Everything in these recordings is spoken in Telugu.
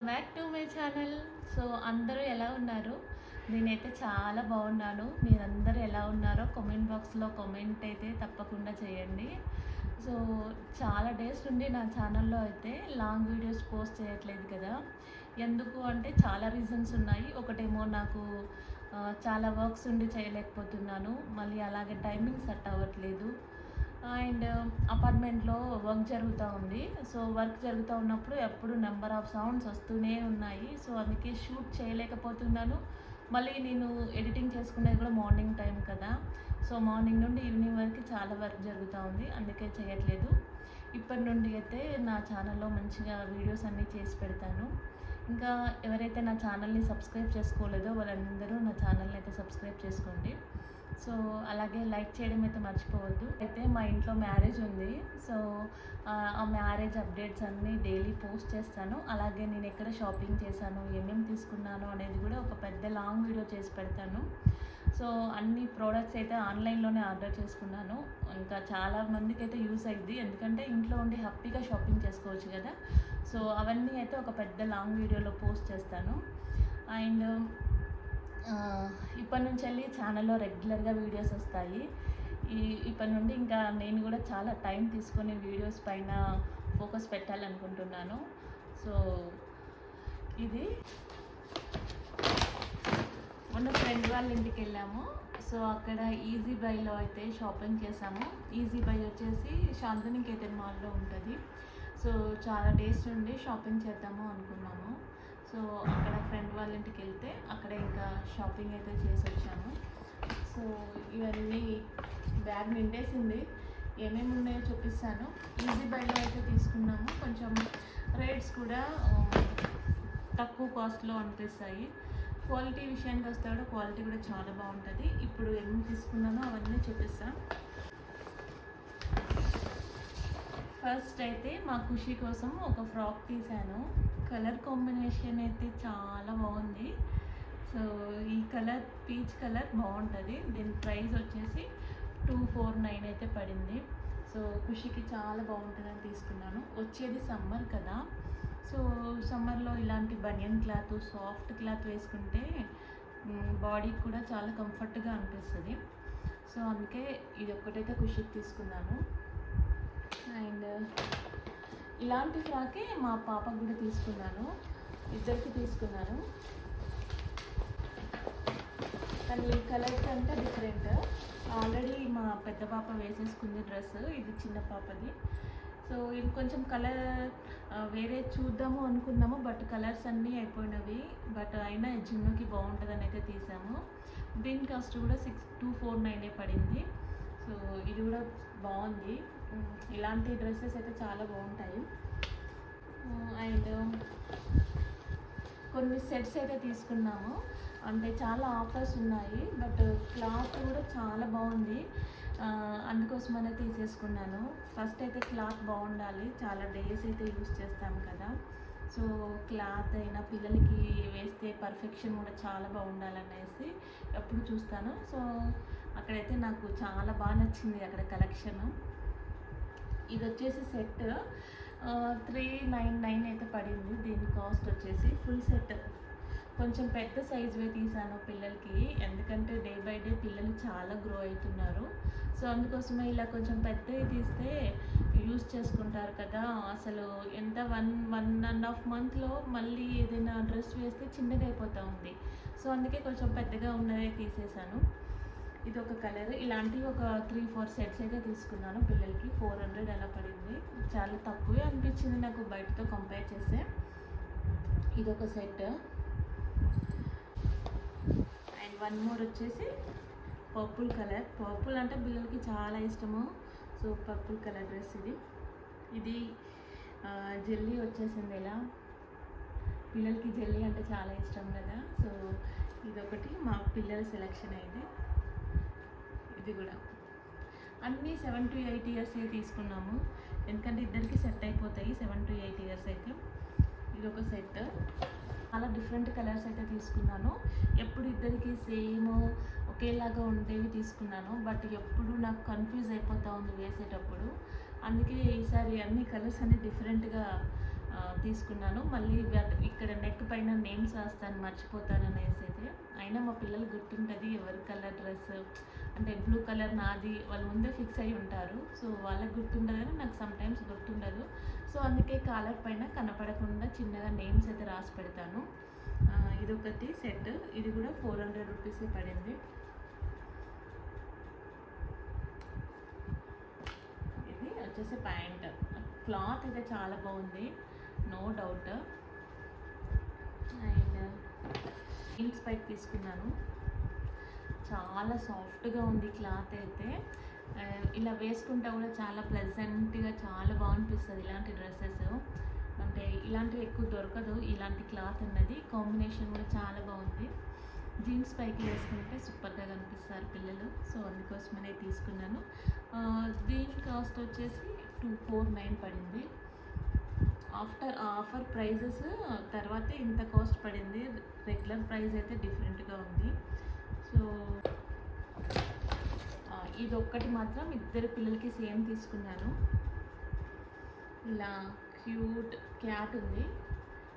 Back to my channel. So అందరూ ఎలా ఉన్నారు? నేనైతే చాలా బాగున్నాను. మీరందరూ ఎలా ఉన్నారో కామెంట్ బాక్స్లో కామెంట్ అయితే తప్పకుండా చేయండి. సో చాలా డేస్ నుండి నా ఛానల్లో అయితే లాంగ్ వీడియోస్ పోస్ట్ చేయట్లేదు కదా. ఎందుకు అంటే చాలా రీజన్స్ ఉన్నాయి. ఒకటేమో నాకు చాలా వర్క్స్ ఉండి చేయలేకపోతున్నాను. మళ్ళీ అలాగే టైమింగ్ సెట్ అవ్వట్లేదు. అండ్ అపార్ట్మెంట్లో వర్క్ జరుగుతూ ఉంది. సో వర్క్ జరుగుతూ ఉన్నప్పుడు ఎప్పుడు నెంబర్ ఆఫ్ సౌండ్స్ వస్తూనే ఉన్నాయి. సో అందుకే షూట్ చేయలేకపోతున్నాను. మళ్ళీ నేను ఎడిటింగ్ చేసుకునేది కూడా మార్నింగ్ టైం కదా. సో మార్నింగ్ నుండి ఈవినింగ్ వరకు చాలా వర్క్ జరుగుతూ ఉంది, అందుకే చేయట్లేదు. ఇప్పటి నుండి అయితే నా ఛానల్లో మంచిగా వీడియోస్ అన్నీ చేసి పెడతాను. ఇంకా ఎవరైతే నా ఛానల్ని సబ్స్క్రైబ్ చేసుకోలేదో వాళ్ళందరూ నా ఛానల్ని అయితే సబ్స్క్రైబ్ చేసుకోండి. సో అలాగే లైక్ చేయడం అయితే మర్చిపోవద్దు. అయితే మా ఇంట్లో మ్యారేజ్ ఉంది. సో ఆ మ్యారేజ్ అప్డేట్స్ అన్నీ డైలీ పోస్ట్ చేస్తాను. అలాగే నేను ఎక్కడ షాపింగ్ చేశాను, ఏమేమి తీసుకున్నాను అనేది కూడా ఒక పెద్ద లాంగ్ వీడియో చేసి పెడతాను. సో అన్ని ప్రోడక్ట్స్ అయితే ఆన్లైన్లోనే ఆర్డర్ చేసుకున్నాను. ఇంకా చాలా మందికి అయితే యూస్ అయ్యింది, ఎందుకంటే ఇంట్లో ఉండి హ్యాపీగా షాపింగ్ చేసుకోవచ్చు కదా. సో అవన్నీ అయితే ఒక పెద్ద లాంగ్ వీడియోలో పోస్ట్ చేస్తాను. అండ్ ఇప్పటి నుంచి వెళ్ళి ఛానల్లో రెగ్యులర్గా వీడియోస్ వస్తాయి. ఇప్పటి నుండి ఇంకా నేను కూడా చాలా టైం తీసుకొని వీడియోస్ పైన ఫోకస్ పెట్టాలనుకుంటున్నాను. సో ఇది మొన్న ఫ్రెండ్ వాళ్ళ ఇంటికి వెళ్ళాము. సో అక్కడ ఈజీ బైలో అయితే షాపింగ్ చేసాము. ఈజీ బై వచ్చేసి శాంతినికేతన్ మాల్లో ఉంటుంది. సో చాలా డేస్ నుండి షాపింగ్ చేద్దాము అనుకున్నాము. సో అక్కడ ఫ్రెండ్ వాళ్ళ ఇంటికి వెళ్తే అక్కడ ఇంకా షాపింగ్ అయితే చేసి వచ్చాము. సో ఇవన్నీ బ్యాగ్ నిండేసింది. ఏమేమి ఉన్నాయో చూపిస్తాను. ఈజీ బైలో అయితే తీసుకున్నాము. కొంచెం రేట్స్ కూడా తక్కువ కాస్ట్లో అనిపిస్తాయి. క్వాలిటీ విషయానికి వస్తే కూడా క్వాలిటీ కూడా చాలా బాగుంటుంది. ఇప్పుడు ఏమేమి తీసుకున్నానో అవన్నీ చూపిస్తాను. ఫస్ట్ అయితే మా ఖుషి కోసం ఒక ఫ్రాక్ తీశాను. కలర్ కాంబినేషన్ అయితే చాలా బాగుంది. సో ఈ కలర్ పీచ్ కలర్ బాగుంటుంది. దీని ప్రైస్ వచ్చేసి 249 అయితే పడింది. సో ఖుషికి చాలా బాగుంటుందని తీసుకున్నాను. వచ్చేది సమ్మర్ కదా. సో సమ్మర్లో ఇలాంటి బనియన్ క్లాత్, సాఫ్ట్ క్లాత్ వేసుకుంటే బాడీకి కూడా చాలా కంఫర్ట్గా అనిపిస్తుంది. సో అందుకే ఇది ఒక్కటైతే ఖుషికి తీసుకున్నాను. అండ్ ఇలాంటి ఫ్రాకే మా పాపకు కూడా తీసుకున్నాను. ఇద్దరికి తీసుకున్నాను. కానీ ఈ కలర్స్ అంతా డిఫరెంట్. ఆల్రెడీ మా పెద్ద పాప వేసేసుకుంది డ్రెస్, ఇది చిన్న పాపది. సో ఇది కొంచెం కలర్ వేరే చూద్దాము అనుకున్నాము, బట్ కలర్స్ అన్నీ అయిపోయినవి. బట్ అయినా జిమ్కి బాగుంటుందని అయితే తీసాము. దీని కాస్ట్ కూడా 249 పడింది. సో ఇది కూడా బాగుంది. ఇలాంటి డ్రెస్సెస్ అయితే చాలా బాగుంటాయి. అండ్ కొన్ని సెట్స్ అయితే తీసుకున్నాము. అంటే చాలా ఆఫర్స్ ఉన్నాయి, బట్ క్లాత్ కూడా చాలా బాగుంది. అందుకోసమనే తీసేసుకున్నాను. ఫస్ట్ అయితే క్లాత్ బాగుండాలి, చాలా డేస్ అయితే యూస్ చేస్తాం కదా. సో క్లాత్ అయినా పిల్లలకి వేస్తే పర్ఫెక్షన్ కూడా చాలా బాగుండాలనేసి ఎప్పుడు చూస్తాను. సో అక్కడైతే నాకు చాలా బాగా నచ్చింది అక్కడ కలెక్షన్. ఇది వచ్చేసి సెట్ 399 అయితే పడింది. దీని కాస్ట్ వచ్చేసి ఫుల్ సెట్. కొంచెం పెద్ద సైజువే తీసాను పిల్లలకి, ఎందుకంటే డే బై డే పిల్లలు చాలా గ్రో అవుతున్నారు. సో అందుకోసమే ఇలా కొంచెం పెద్దవి తీస్తే యూస్ చేసుకుంటారు కదా. అసలు ఎంత 1.5 మంత్లో మళ్ళీ ఏదైనా డ్రెస్ వేస్తే చిన్నగా అయిపోతూ ఉంది. సో అందుకే కొంచెం పెద్దగా ఉన్నదే తీసేసాను. ఇది ఒక కలర్. ఇలాంటివి ఒక 3-4 సెట్స్ అయితే తీసుకున్నాను పిల్లలకి. 400 అలా పడింది. చాలా తక్కువే అనిపించింది నాకు బయటతో కంపేర్ చేస్తే. ఇదొక సెట్. అండ్ వన్ మోర్ వచ్చేసి పర్పుల్ కలర్. పర్పుల్ అంటే పిల్లలకి చాలా ఇష్టము. సో పర్పుల్ కలర్ డ్రెస్ ఇది జెల్లీ వచ్చేసింది. ఇలా పిల్లలకి జెల్లీ అంటే చాలా ఇష్టం కదా. సో ఇదొకటి మా పిల్లల సెలెక్షన్ అయింది. ఇది కూడా అన్నీ 7 to 8 ఇయర్స్ తీసుకున్నాము, ఎందుకంటే ఇద్దరికి సెట్ అయిపోతాయి 7 to 8 ఇయర్స్ అయితే. ఇది ఒక సెట్. చాలా డిఫరెంట్ కలర్స్ అయితే తీసుకున్నాను. ఎప్పుడు ఇద్దరికి సేమ్ ఒకేలాగా ఉండేవి తీసుకున్నాను, బట్ ఎప్పుడు నాకు కన్ఫ్యూజ్ అయిపోతూ ఉంది వేసేటప్పుడు. అందుకే ఈసారి అన్ని కలర్స్ అన్ని డిఫరెంట్గా తీసుకున్నాను. మళ్ళీ ఇక్కడ నెక్ పైన నేమ్స్ రాస్తాను మర్చిపోతాను అనేసి అయితే. అయినా మా పిల్లలు గుర్తుంటుంది ఎవరి కలర్ డ్రెస్ అంటే బ్లూ కలర్ నాది వాళ్ళు ముందే ఫిక్స్ అయ్యి ఉంటారు. సో వాళ్ళకి గుర్తుండదని నాకు సమ్టైమ్స్ గుర్తుండదు. సో అందుకే కాలర్ పైన కనపడకుండా చిన్నగా నేమ్స్ అయితే రాసి పెడతాను. ఇదొకటి సెట్, ఇది కూడా 400 రూపీసే పడింది. ఇది వచ్చేసి ప్యాంట్, క్లాత్ అయితే చాలా బాగుంది, నో డౌట్. అండ్ జీన్స్ పైకి తీసుకున్నాను, చాలా సాఫ్ట్గా ఉంది క్లాత్ అయితే. ఇలా వేసుకుంటే కూడా చాలా ప్లెజెంట్గా చాలా బాగునిపిస్తుంది ఇలాంటి డ్రెస్సెస్. అంటే ఇలాంటివి ఎక్కువ దొరకదు, ఇలాంటి క్లాత్ ఉన్నది. కాంబినేషన్ కూడా చాలా బాగుంది. జీన్స్ పైకి వేసుకుంటే సూపర్గా కనిపిస్తారు పిల్లలు. సో అందుకోసమనే తీసుకున్నాను. దీని కాస్ట్ వచ్చేసి 249 పడింది. ఆఫ్టర్ ఆఫర్ ప్రైజెస్ తర్వాత ఇంత కాస్ట్ పడింది. రెగ్యులర్ ప్రైస్ అయితే డిఫరెంట్గా ఉంది. సో ఇది ఒక్కటి మాత్రం ఇద్దరు పిల్లలకి సేమ్ తీసుకున్నాను. ఇలా క్యూట్ క్యాట్ ఉంది,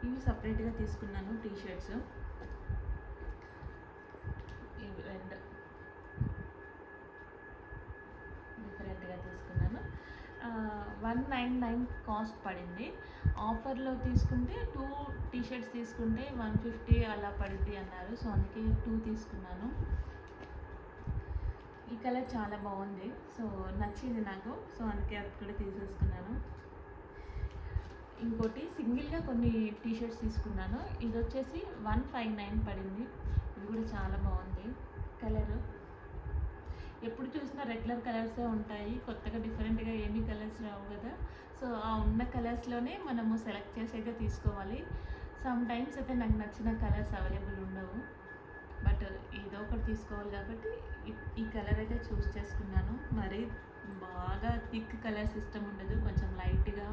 ఇవి సపరేట్గా తీసుకున్నాను. టీ షర్ట్స్ ఇవి రెండు డిఫరెంట్గా తీసుకున్నాను. 199 కాస్ట్ పడింది. ఆఫర్లో తీసుకుంటే 2 టీ షర్ట్స్ తీసుకుంటే 150 అలా పడింది అన్నారు. సో అందుకే 2 తీసుకున్నాను. ఈ కలర్ చాలా బాగుంది, సో నచ్చింది నాకు. సో అందుకే అది కూడా తీసేసుకున్నాను. ఇంకోటి సింగిల్గా కొన్ని టీ షర్ట్స్ తీసుకున్నాను. ఇది వచ్చేసి 159 పడింది. ఇది కూడా చాలా బాగుంది కలరు. ఎప్పుడు చూసినా రెగ్యులర్ కలర్సే ఉంటాయి, కొత్తగా డిఫరెంట్గా ఏమీ కలర్స్ రావు కదా. సో ఆ ఉన్న కలర్స్లోనే మనము సెలెక్ట్ చేసి అయితే తీసుకోవాలి. సమ్ టైమ్స్ అయితే నాకు నచ్చిన కలర్స్ అవైలబుల్ ఉండవు, బట్ ఏదో ఒకటి తీసుకోవాలి కాబట్టి ఈ కలర్ అయితే చూస్ చేసుకున్నాను. మరి బాగా థిక్ కలర్స్ ఇష్టం ఉండదు, కొంచెం లైట్గా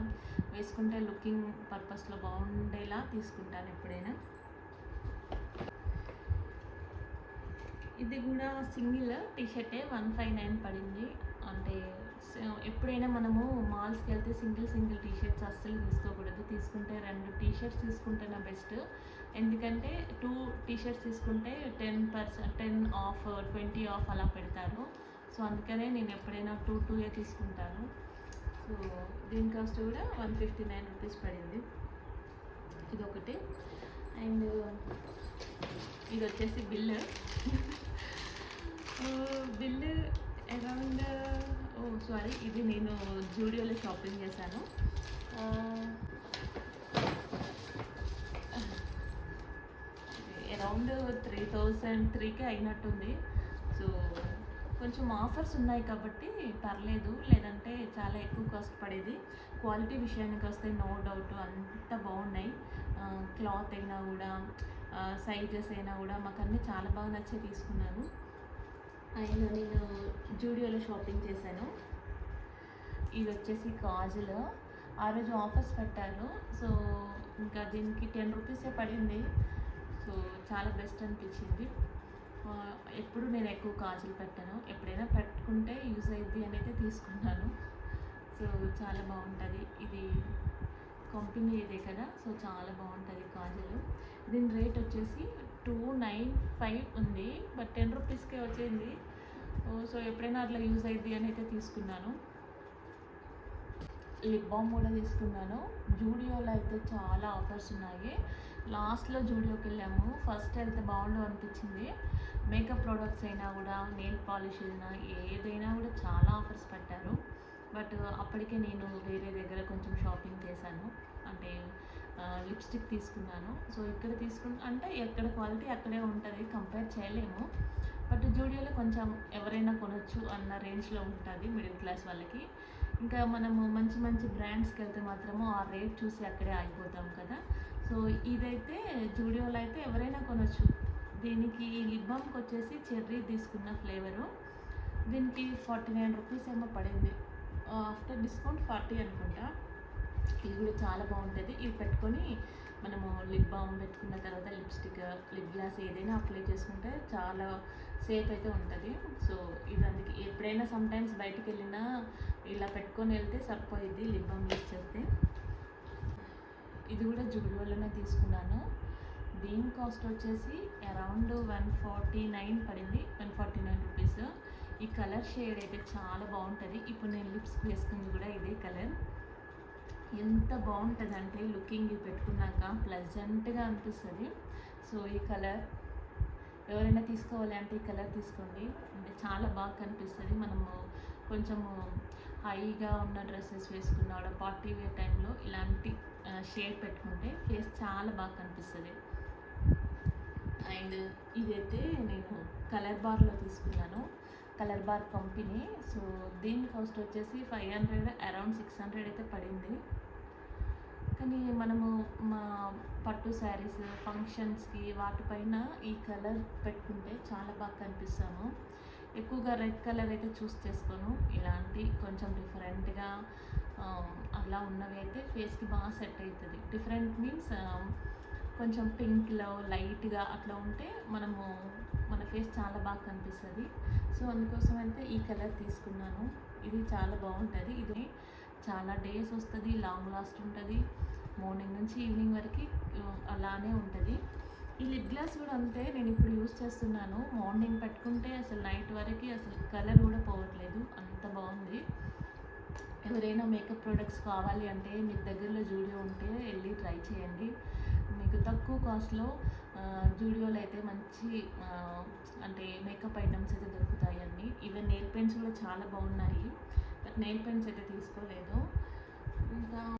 వేసుకుంటే లుకింగ్ పర్పస్లో బాగుండేలా తీసుకుంటాను ఎప్పుడైనా. ఇది కూడా సింగిల్ టీ షర్టే 159 పడింది. అంటే ఎప్పుడైనా మనము మాల్స్కి వెళ్తే సింగిల్ టీ షర్ట్స్ అస్సలు తీసుకోకూడదు. తీసుకుంటే 2 టీ షర్ట్స్ తీసుకుంటేనే బెస్ట్. ఎందుకంటే 2 టీ షర్ట్స్ తీసుకుంటే 10 ఆఫ్ 20 ఆఫ్ అలా పెడతారు. సో అందుకనే నేను ఎప్పుడైనా 2 తీసుకుంటాను. సో దీని కాస్ట్ కూడా 159 రూపీస్ పడింది. ఇదొకటి. అండ్ ఇది వచ్చేసి బిల్లు అరౌండ్ సారీ, ఇది నేను జూడియోలో షాపింగ్ చేశాను. అరౌండ్ 3003కే అయినట్టుంది. సో కొంచెం ఆఫర్స్ ఉన్నాయి కాబట్టి పర్లేదు, లేదంటే చాలా ఎక్కువ కాస్ట్ పడేది. క్వాలిటీ విషయానికి వస్తే నో డౌట్ అంతా బాగున్నాయి. క్లాత్ అయినా కూడా సైజెస్ అయినా కూడా మాకు అన్నీ చాలా బాగా నచ్చే తీసుకున్నాను. అండ్ నేను జూడియోలో షాపింగ్ చేశాను. ఇది వచ్చేసి కాజులు, ఆ రోజు ఆఫర్స్ పెట్టారు. సో ఇంకా దీనికి 10 రూపీసే పడింది. సో చాలా బెస్ట్ అనిపించింది. ఎప్పుడు నేను ఎక్కువ కాజులు పెట్టాను, ఎప్పుడైనా పెట్టుకుంటే యూజ్ అయ్యిద్ది అనేది తీసుకున్నాను. సో చాలా బాగుంటుంది. ఇది కంపెనీ ఇదే కదా, సో చాలా బాగుంటుంది కాజులు. దీని రేట్ వచ్చేసి 295 ఉంది, బట్ 10 రూపీస్కే వచ్చింది. సో ఎప్పుడైనా అట్లా యూజ్ అయ్యిద్ది అని అయితే తీసుకున్నాను. లిప్ బామ్ కూడా తీసుకున్నాను. జూడియోలో అయితే చాలా ఆఫర్స్ ఉన్నాయి. లాస్ట్లో జూడియోకి వెళ్ళాము, ఫస్ట్ వెళ్తే బాగుండవు అనిపించింది. మేకప్ ప్రోడక్ట్స్ అయినా కూడా, నెయిల్ పాలిష్ అయినా ఏదైనా కూడా చాలా ఆఫర్స్ పెట్టారు. బట్ అప్పటికే నేను వేరే దగ్గర కొంచెం షాపింగ్ చేశాను. అంటే లిప్స్టిక్ తీసుకున్నాను. సో ఇక్కడ అంటే ఎక్కడ క్వాలిటీ అక్కడే ఉంటుంది, కంపేర్ చేయలేము. బట్ జూడియోలో కొంచెం ఎవరైనా కొనొచ్చు అన్న రేంజ్లో ఉంటుంది మిడిల్ క్లాస్ వాళ్ళకి. ఇంకా మనము మంచి బ్రాండ్స్కి వెళ్తే మాత్రము ఆ రేట్ చూసి అక్కడే ఆగిపోతాం కదా. సో ఇదైతే జూడియోలో అయితే ఎవరైనా కొనొచ్చు. దీనికి లిప్ బామ్కి వచ్చేసి చెర్రీ తీసుకున్న ఫ్లేవరు, దీనికి 49 రూపీస్ ఏమో పడింది. ఆఫ్టర్ డిస్కౌంట్ 40 అనుకుంటా. ఇది కూడా చాలా బాగుంటుంది. ఇవి పెట్టుకొని మనము లిప్ బామ్ పెట్టుకున్న తర్వాత లిప్స్టిక్, లిప్ గ్లాస్ ఏదైనా అప్లై చేసుకుంటే చాలా సేఫ్ అయితే ఉంటుంది. సో ఇది అందుకే ఎప్పుడైనా సమ్టైమ్స్ బయటికి వెళ్ళినా ఇలా పెట్టుకొని వెళ్తే సరిపోయిద్ది లిప్ బామ్ యూజ్ చేస్తే. ఇది కూడా జూడియోలోనే తీసుకున్నాను. దీని కాస్ట్ వచ్చేసి అరౌండ్ 149 పడింది, 149 రూపీస్. ఈ కలర్ షేడ్ అయితే చాలా బాగుంటుంది. ఇప్పుడు నేను లిప్స్కి వేసుకుంది కూడా ఇదే కలర్. ఎంత బాగుంటుంది అంటే లుకింగ్ ఇది పెట్టుకున్నాక ప్లెజెంట్గా అనిపిస్తుంది. సో ఈ కలర్ ఎవరైనా తీసుకోవాలి అంటే ఈ కలర్ తీసుకోండి, అంటే చాలా బాగా కనిపిస్తుంది. మనము కొంచెము హైగా ఉన్న డ్రెస్సెస్ వేసుకున్న పార్టీ వేర్ టైంలో ఇలాంటి షేడ్ పెట్టుకుంటే ఫేస్ చాలా బాగా కనిపిస్తుంది. అండ్ ఇదైతే నేను కలర్ బార్లో తీసుకున్నాను, కలర్ బార్ కంపెనీ. సో దీని కాస్ట్ వచ్చేసి 500, అరౌండ్ 600 అయితే పడింది. కానీ మనము మా పట్టు శారీస్ ఫంక్షన్స్కి వాటిపైన ఈ కలర్ పెట్టుకుంటే చాలా బాగా కనిపిస్తాము. ఎక్కువగా రెడ్ కలర్ అయితే చూస్ చేసుకోను, ఇలాంటి కొంచెం డిఫరెంట్గా అలా ఉన్నవి అయితే ఫేస్కి బాగా సెట్ అవుతుంది. డిఫరెంట్ మీన్స్ కొంచెం పింక్లో లైట్గా అట్లా ఉంటే మనము మన ఫేస్ చాలా బాగా కనిపిస్తుంది. సో అందుకోసం అయితే ఈ కలర్ తీసుకున్నాను. ఇది చాలా బాగుంటుంది. ఇది చాలా డేస్ వస్తుంది, లాంగ్ లాస్ట్ ఉంటుంది, మార్నింగ్ నుంచి ఈవినింగ్ వరకు అలానే ఉంటుంది. ఈ లిప్ గ్లాస్ కూడా అంతే, నేను ఇప్పుడు యూస్ చేస్తున్నాను. మార్నింగ్ పెట్టుకుంటే అసలు నైట్ వరకు అసలు కలర్ కూడా పోవట్లేదు, అంత బాగుంది. ఎవరైనా మేకప్ ప్రోడక్ట్స్ కావాలి అంటే మీకు దగ్గరలో జూడియో ఉంటే వెళ్ళి ట్రై చేయండి. మీకు తక్కువ కాస్ట్లో జూడియోలో అయితే మంచి అంటే మేకప్ ఐటమ్స్ అయితే దొరుకుతాయి అన్నీ. ఈవెన్ నెయిల్ పెయింట్స్ కూడా చాలా బాగున్నాయి, బట్ నెయిల్ పెయింట్స్ అయితే తీసుకోలేదు. ఇంకా